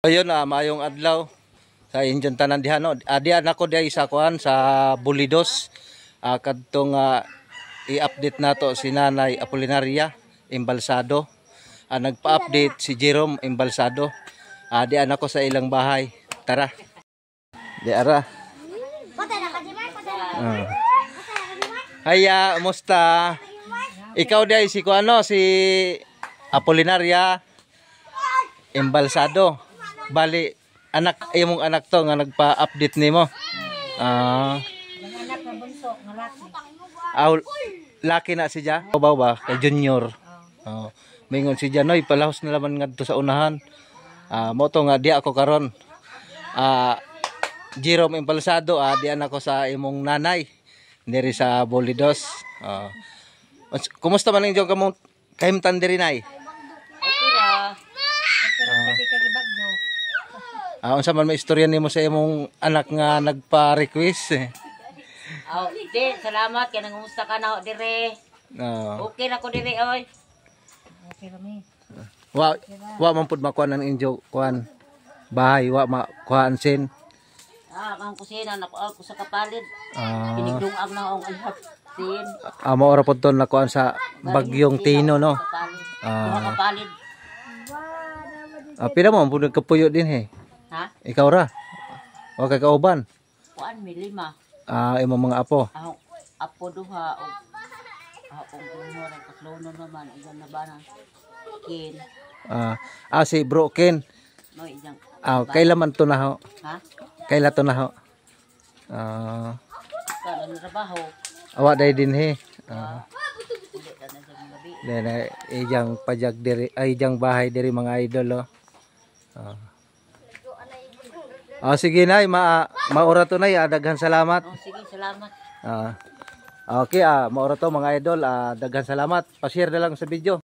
Ayun maayong adlaw sa injon tanan diha no. Diyan ako diay sa kuan sa Bulidos. Kadtong i-update nato si Nanay Apolinaria Embalsado. Nagpa-update si Jerome Embalsado. Diyan ako sa ilang bahay. Tara. Diara. Haya, musta? Ikaw diay si kuano si Apolinaria Embalsado. Bali imong anak to nga nagpa-update nimo. Ang anak na bunso nga laki. Laki na siya. Baw ba kay junior. Mingon si Janoy palahos na laman ngadto sa unahan. Mo to nga di ako karon. Jerome Embalsado diyan ako sa imong nanay diri sa Bulidos. Kumusta man ning jong kamo kahimtan diri nay? Okay ra. Sige kag bagyo. Unsa man may istorya nimo sa imong anak nga nagpa-request? Di, salamat kay nangumusta ka na dire. Okay ra ko dire oy. Okay ra mi. Wa man pud makuha ng injo kuan bahay wa makuhaan sin. Ang kusina ako sa kapalid. Pinigdungag na ang ihap sin. Mao ra pud ton nakuhaan sa bagyong Tino no. Kapalid. Pila mo pud kapuyo din he. Ha? Ikaw ra. O kay kauban. Kuan mi 5. Imong mga apo. Apo duha og akong bunor ang katlono naman iyan na bana. Kin. Si Bro Ken. No iyang. Kailan man to na ho? Ha? Kailan to na ho? Kailan trabaho? Awa day din he. Dili ka na sa gabi. Dene ijang pajag diri ay ijang bahay diri mga idol oh. Sige nay, maura to nay, daghan salamat. Sige, salamat. Okay, maura to mga idol, daghan salamat. Pa-share na lang sa video.